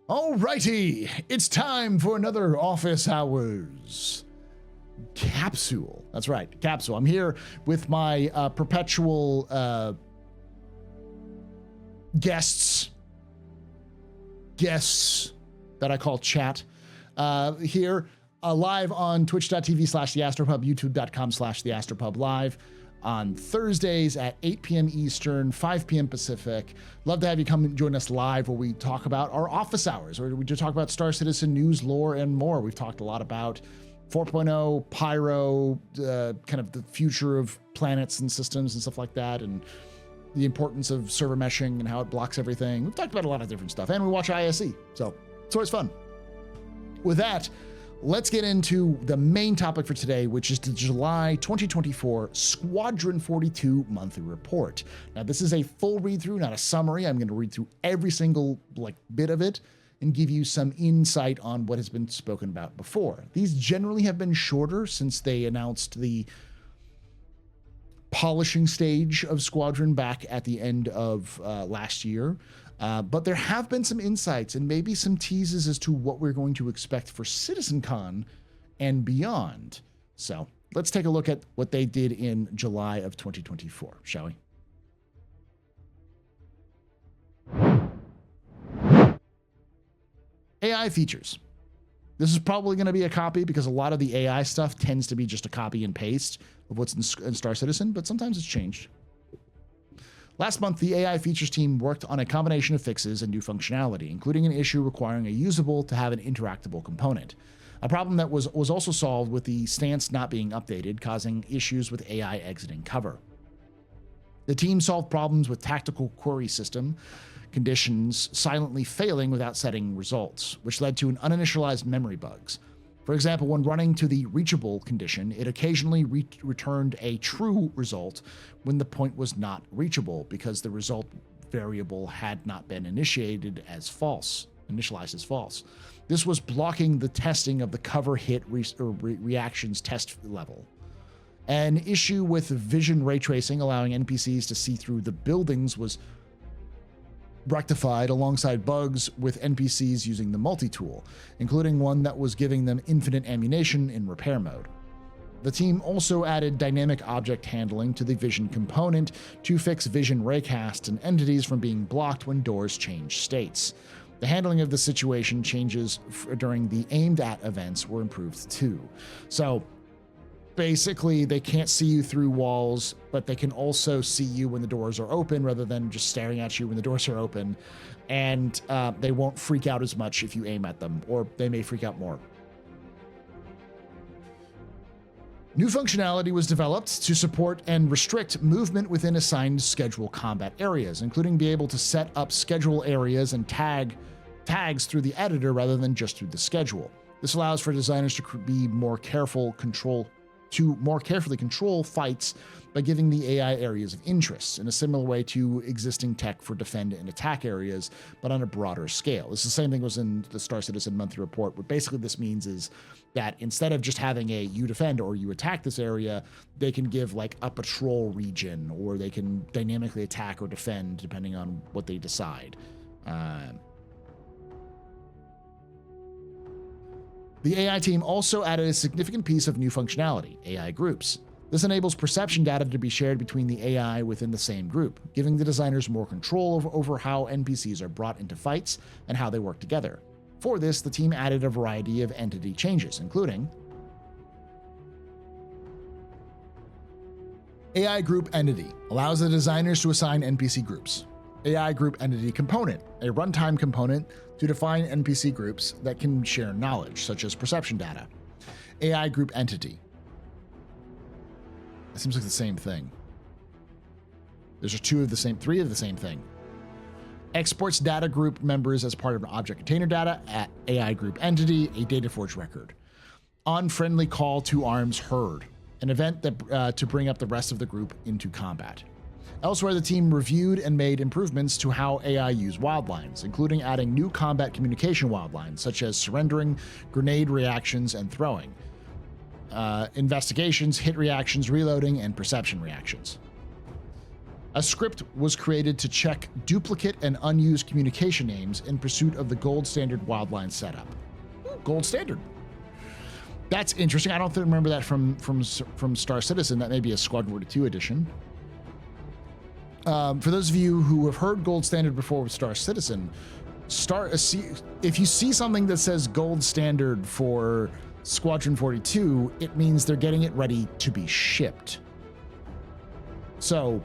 Alrighty, it's time for another office hours capsule. That's right, capsule. I'm here with my perpetual guests that I call chat here live on twitch.tv/theastropub, youtube.com/theastropub live on Thursdays at 8 p.m. Eastern, 5 p.m. Pacific. Love to have you come and join us live where we talk about our office hours, where we just talk about Star Citizen news, lore, and more. We've talked a lot about 4.0, Pyro, kind of the future of planets and systems and stuff like that, and the importance of server meshing and how it blocks everything. We've talked about a lot of different stuff, and we watch ISE, so it's always fun. With that, let's get into the main topic for today, which is the July 2024 Squadron 42 monthly report. Now, this is a full read-through, not a summary. I'm going to read through every single bit of it and give you some insight on what has been spoken about before. These generally have been shorter since they announced the polishing stage of Squadron back at the end of last year. But there have been some insights and maybe some teases as to what we're going to expect for CitizenCon and beyond. So let's take a look at what they did in July of 2024, shall we? AI features. This is probably going to be a copy because a lot of the AI stuff tends to be just a copy and paste of what's in Star Citizen, but sometimes it's changed. Last month, the AI features team worked on a combination of fixes and new functionality, including an issue requiring a usable to have an interactable component. A problem that was also solved with the stance not being updated, causing issues with AI exiting cover. The team solved problems with tactical query system conditions silently failing without setting results, which led to uninitialized memory bugs. For example, when running to the reachable condition, it occasionally returned a true result when the point was not reachable because the result variable had not been initialized as false. This was blocking the testing of the cover hit reactions test level. An issue with vision ray tracing allowing NPCs to see through the buildings was rectified alongside bugs with NPCs using the multi-tool, including one that was giving them infinite ammunition in repair mode. The team also added dynamic object handling to the vision component to fix vision raycasts and entities from being blocked when doors change states. The handling of the situation changes during the aimed at events were improved too. So basically, they can't see you through walls, but they can also see you when the doors are open rather than just staring at you when the doors are open. And they won't freak out as much if you aim at them, or they may freak out more. New functionality was developed to support and restrict movement within assigned schedule combat areas, including be able to set up schedule areas and tags through the editor rather than just through the schedule. This allows for designers to be more carefully control fights by giving the AI areas of interest in a similar way to existing tech for defend and attack areas, but on a broader scale. It's the same thing was in the Star Citizen monthly report. What basically this means is that instead of just having a you defend or you attack this area, they can give like a patrol region, or they can dynamically attack or defend depending on what they decide. The AI team also added a significant piece of new functionality, AI groups. This enables perception data to be shared between the AI within the same group, giving the designers more control over how NPCs are brought into fights and how they work together. For this, the team added a variety of entity changes, including AI Group Entity allows the designers to assign NPC groups. AI Group Entity Component, a runtime component to define NPC groups that can share knowledge, such as perception data. AI Group Entity. That seems like the same thing. There's three of the same thing. Exports data group members as part of an object container data at AI Group Entity, a Dataforge record. On friendly call to arms heard, an event that to bring up the rest of the group into combat. Elsewhere, the team reviewed and made improvements to how AI use wildlines, including adding new combat communication wildlines, such as surrendering, grenade reactions, and throwing, investigations, hit reactions, reloading, and perception reactions. A script was created to check duplicate and unused communication names in pursuit of the gold standard wildline setup. Gold standard. That's interesting. I don't remember that from Star Citizen. That may be a Squadron 42 edition. For those of you who have heard gold standard before with Star Citizen, if you see something that says gold standard for Squadron 42, it means they're getting it ready to be shipped. So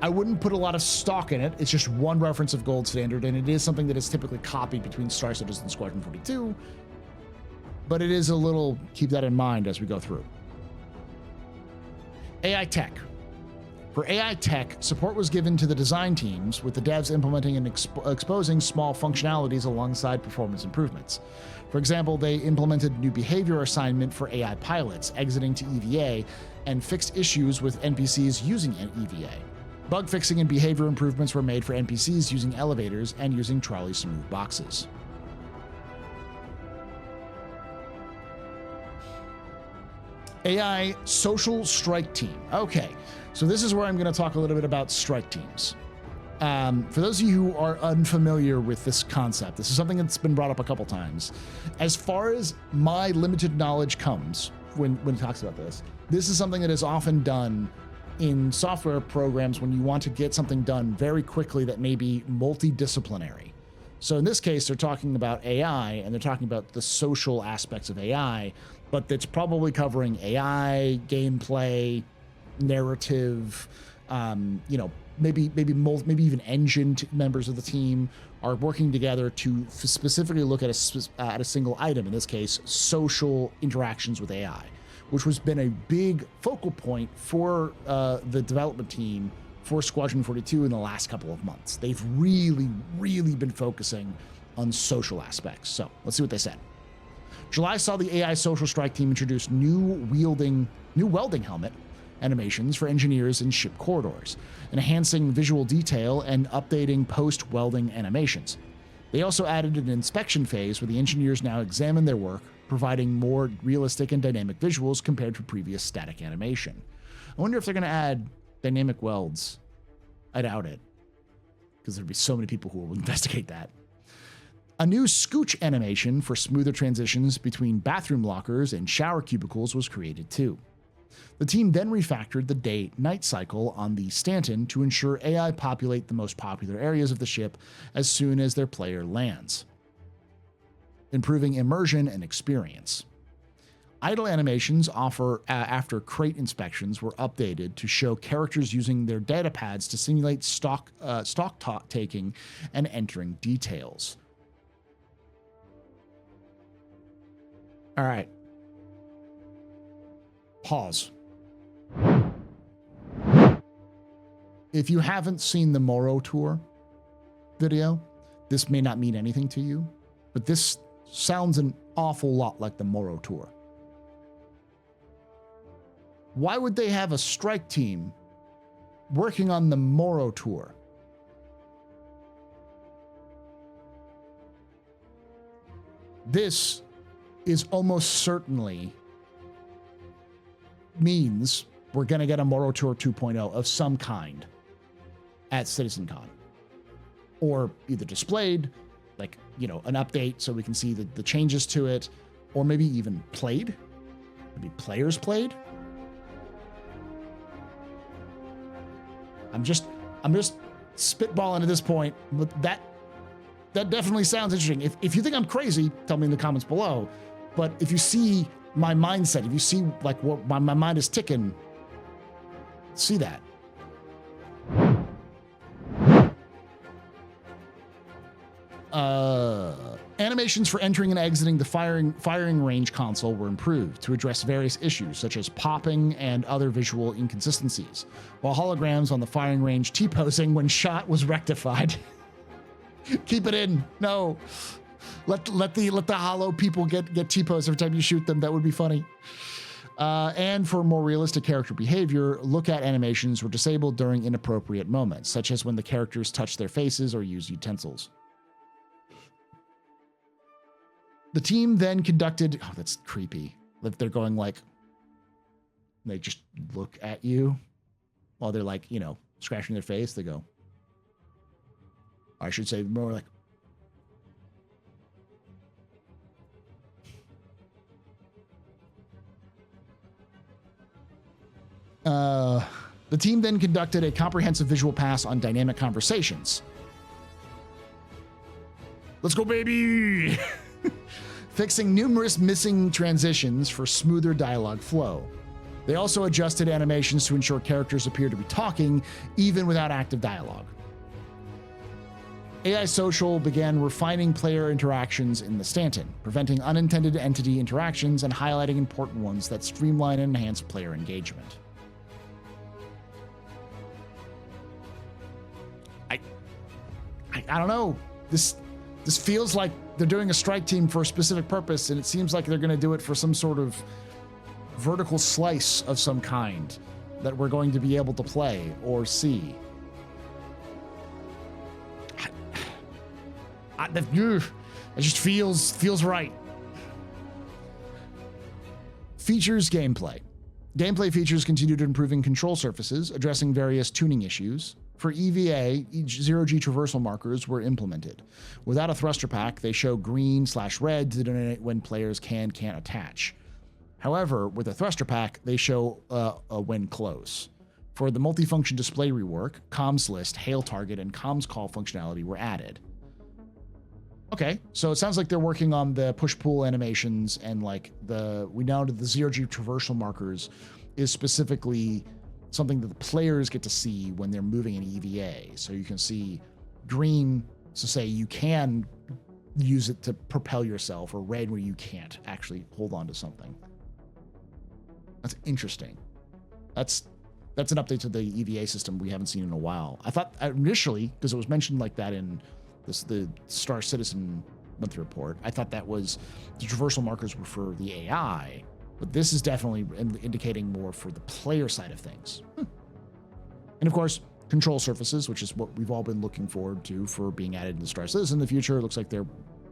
I wouldn't put a lot of stock in it. It's just one reference of gold standard, and it is something that is typically copied between Star Citizen and Squadron 42, but it is a little, keep that in mind as we go through. AI tech. For AI tech, support was given to the design teams, with the devs implementing and exposing small functionalities alongside performance improvements. For example, they implemented new behavior assignment for AI pilots exiting to EVA and fixed issues with NPCs using EVA. Bug fixing and behavior improvements were made for NPCs using elevators and using trolleys to move boxes. AI social strike team. Okay, so this is where I'm going to talk a little bit about strike teams. For those of you who are unfamiliar with this concept, this is something that's been brought up a couple times. As far as my limited knowledge comes, when it talks about this, this is something that is often done in software programs when you want to get something done very quickly that may be multidisciplinary. So in this case, they're talking about AI, and they're talking about the social aspects of AI, but that's probably covering AI, gameplay, narrative, maybe even engine members of the team are working together to specifically look at a single item, in this case, social interactions with AI, which has been a big focal point for the development team for Squadron 42 in the last couple of months. They've really, really been focusing on social aspects. So let's see what they said. July saw the AI social strike team introduce new welding helmet animations for engineers in ship corridors, enhancing visual detail and updating post-welding animations. They also added an inspection phase where the engineers now examine their work, providing more realistic and dynamic visuals compared to previous static animation. I wonder if they're going to add dynamic welds. I doubt it, because there'd be so many people who will investigate that. A new scooch animation for smoother transitions between bathroom lockers and shower cubicles was created too. The team then refactored the day-night cycle on the Stanton to ensure AI populate the most popular areas of the ship as soon as their player lands, improving immersion and experience. Idle animations after crate inspections were updated to show characters using their data pads to simulate stock taking and entering details. All right. Pause. If you haven't seen the Moro Tour video, this may not mean anything to you, but this sounds an awful lot like the Moro Tour. Why would they have a strike team working on the Moro Tour? This is almost certainly means we're going to get a Moro Tour 2.0 of some kind at CitizenCon. Or either displayed, like, an update so we can see the changes to it, or maybe even played. Maybe players played. I'm just spitballing at this point, but that definitely sounds interesting. If you think I'm crazy, tell me in the comments below. But if you see my mindset, if you see like what my mind is ticking, see that. Animations for entering and exiting the firing range console were improved to address various issues such as popping and other visual inconsistencies, while holograms on the firing range T-posing when shot was rectified. Keep it in. No. Let the hollow people get T-pose every time you shoot them. That would be funny. And for more realistic character behavior, look-at animations were disabled during inappropriate moments, such as when the characters touch their faces or use utensils. The team then conducted... Oh, that's creepy. They're going like... They just look at you while they're like, scratching their face, they go, I should say more like, the team then conducted a comprehensive visual pass on dynamic conversations. Let's go, baby! Fixing numerous missing transitions for smoother dialogue flow. They also adjusted animations to ensure characters appear to be talking, even without active dialogue. AI Social began refining player interactions in the Stanton, preventing unintended entity interactions and highlighting important ones that streamline and enhance player engagement. I don't know. This feels like they're doing a strike team for a specific purpose, and it seems like they're going to do it for some sort of vertical slice of some kind that we're going to be able to play or see. It just feels right. Features gameplay. Gameplay features continued improving control surfaces, addressing various tuning issues. For EVA, zero-G traversal markers were implemented. Without a thruster pack, they show green/red to denote when players can't attach. However, with a thruster pack, they show when close. For the multifunction display rework, comms list, hail target, and comms call functionality were added. Okay, so it sounds like they're working on the push-pull animations, and like we know that the zero-G traversal markers is specifically something that the players get to see when they're moving in EVA. So you can see green, so say you can use it to propel yourself, or red where you can't actually hold on to something. That's interesting. That's an update to the EVA system we haven't seen in a while. I thought initially, because it was mentioned like that in the Star Citizen monthly report, I thought that was the traversal markers were for the AI, but this is definitely indicating more for the player side of things. And of course, control surfaces, which is what we've all been looking forward to for being added in the Star Citizen in the future. It looks like they're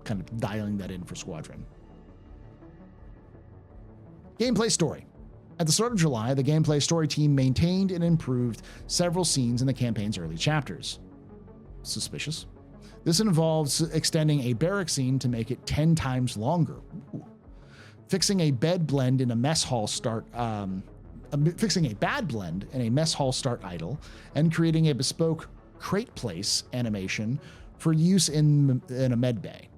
kind of dialing that in for Squadron. Gameplay story. At the start of July, the gameplay story team maintained and improved several scenes in the campaign's early chapters. Suspicious. This involves extending a barrack scene to make it 10 times longer. Ooh. Fixing a bed blend in a mess hall fixing a bad blend in a mess hall start idle, and creating a bespoke crate place animation for use in a med bay.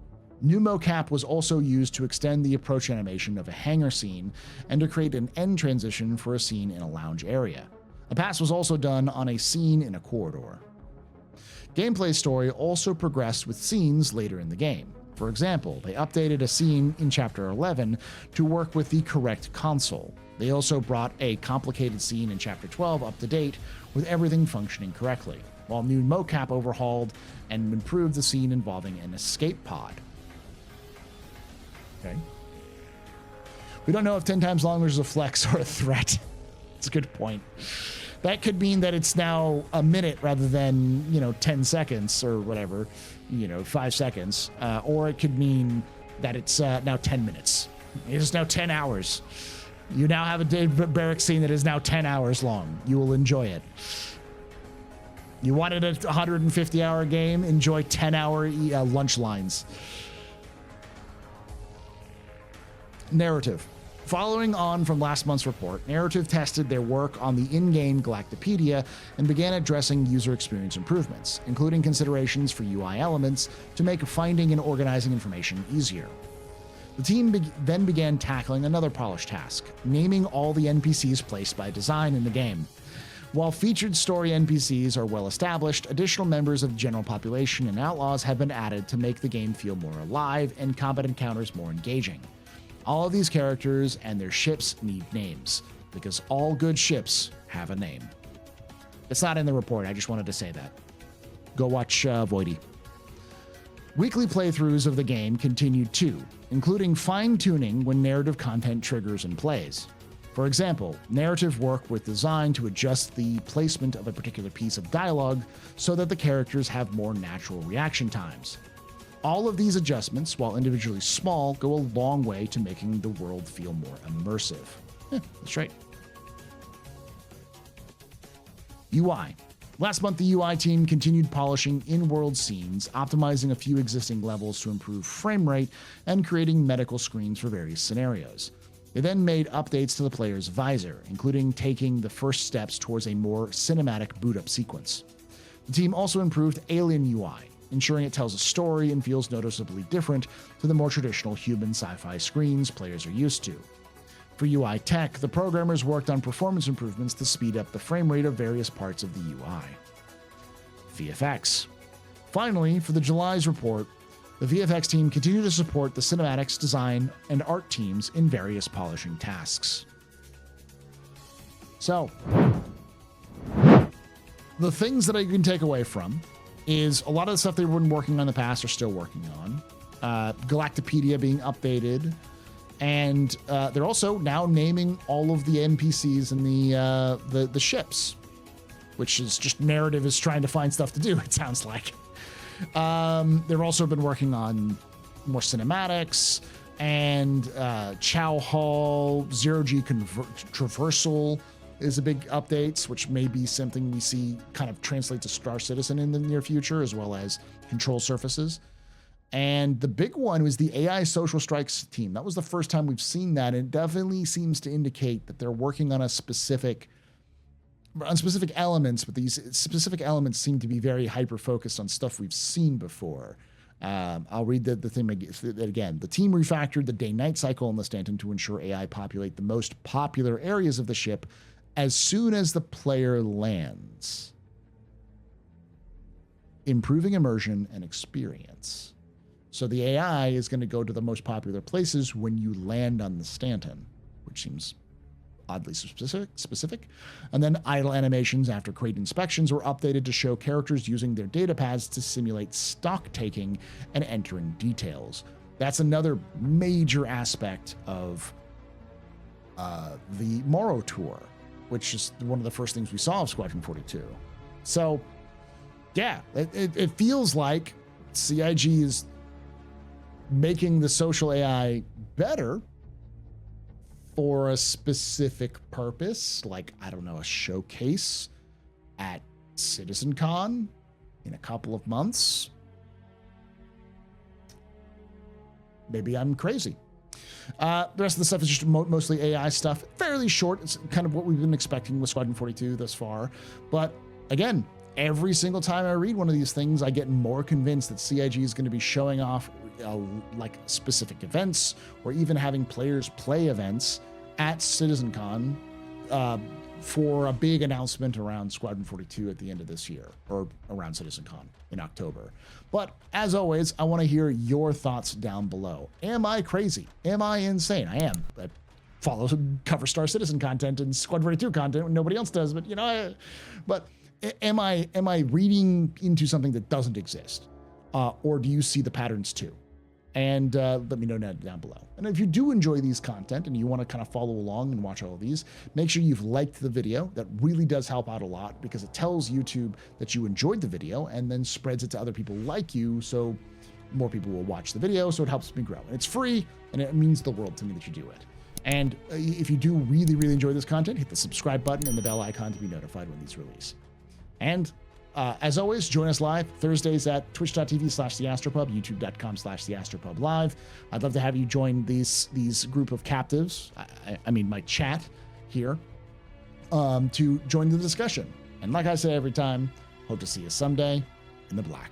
New mocap was also used to extend the approach animation of a hangar scene and to create an end transition for a scene in a lounge area. A pass was also done on a scene in a corridor. Gameplay story also progressed with scenes later in the game. For example, they updated a scene in Chapter 11 to work with the correct console. They also brought a complicated scene in Chapter 12 up to date with everything functioning correctly, while new mocap overhauled and improved the scene involving an escape pod. Okay. We don't know if 10 times longer is a flex or a threat. It's a good point. That could mean that it's now a minute rather than, 10 seconds or whatever, 5 seconds. Or it could mean that it's now 10 minutes. It is now 10 hours. You now have a barrack scene that is now 10 hours long. You will enjoy it. You wanted a 150-hour game? Enjoy 10-hour lunch lines. Narrative. Following on from last month's report, Narrative tested their work on the in-game Galactopedia and began addressing user experience improvements, including considerations for UI elements to make finding and organizing information easier. The team then began tackling another polished task, naming all the NPCs placed by design in the game. While featured story NPCs are well established, additional members of the general population and outlaws have been added to make the game feel more alive and combat encounters more engaging. All of these characters and their ships need names, because all good ships have a name. It's not in the report, I just wanted to say that. Go watch Voidy. Weekly playthroughs of the game continued too, including fine-tuning when narrative content triggers and plays. For example, narrative work with design to adjust the placement of a particular piece of dialogue so that the characters have more natural reaction times. All of these adjustments, while individually small, go a long way to making the world feel more immersive. That's right. UI. Last month, the UI team continued polishing in-world scenes, optimizing a few existing levels to improve frame rate, and creating medical screens for various scenarios. They then made updates to the player's visor, including taking the first steps towards a more cinematic boot-up sequence. The team also improved Alien UI, ensuring it tells a story and feels noticeably different to the more traditional human sci-fi screens players are used to. For UI tech, the programmers worked on performance improvements to speed up the frame rate of various parts of the UI. VFX. Finally, for the July's report, the VFX team continued to support the cinematics, design, and art teams in various polishing tasks. So, the things that I can take away from is a lot of the stuff they've been working on in the past are still working on. Galactopedia being updated. And they're also now naming all of the NPCs and the ships, which is just narrative is trying to find stuff to do, it sounds like. They've also been working on more cinematics and Chow Hall, zero-G traversal is a big updates, which may be something we see kind of translate to Star Citizen in the near future, as well as control surfaces. And the big one was the AI social strikes team. That was the first time we've seen that. And it definitely seems to indicate that they're working on specific elements, but these specific elements seem to be very hyper-focused on stuff we've seen before. I'll read the thing again. The team refactored the day-night cycle in the Stanton to ensure AI populate the most popular areas of the ship as soon as the player lands, improving immersion and experience. So the AI is going to go to the most popular places when you land on the Stanton, which seems oddly specific. And then idle animations after crate inspections were updated to show characters using their data pads to simulate stock taking and entering details. That's another major aspect of the Morrow Tour, which is one of the first things we saw of Squadron 42. So, yeah, it feels like CIG is making the social AI better for a specific purpose, like, I don't know, a showcase at CitizenCon in a couple of months. Maybe I'm crazy. The rest of the stuff is just mostly AI stuff. Fairly short. It's kind of what we've been expecting with Squadron 42 thus far. But again, every single time I read one of these things, I get more convinced that CIG is going to be showing off like specific events, or even having players play events at CitizenCon for a big announcement around Squadron 42 at the end of this year, or around CitizenCon in October. But as always, I want to hear your thoughts down below. Am I crazy? Am I insane? I am. I follow cover Star Citizen content and Squadron 42 content when nobody else does, but you know, am I reading into something that doesn't exist? Or do you see the patterns too? And let me know down below. And if you do enjoy these content and you want to kind of follow along and watch all of these, make sure you've liked the video. That really does help out a lot, because it tells YouTube that you enjoyed the video and then spreads it to other people like you, so more people will watch the video, so it helps me grow. And it's free, and it means the world to me that you do it. And if you do really, really enjoy this content, hit the subscribe button and the bell icon to be notified when these release. And as always, join us live Thursdays at twitch.tv/TheAstroPub, youtube.com/TheAstroPubLive. I'd love to have you join these group of captives, I mean my chat here, to join the discussion. And like I say every time, hope to see you someday in the black.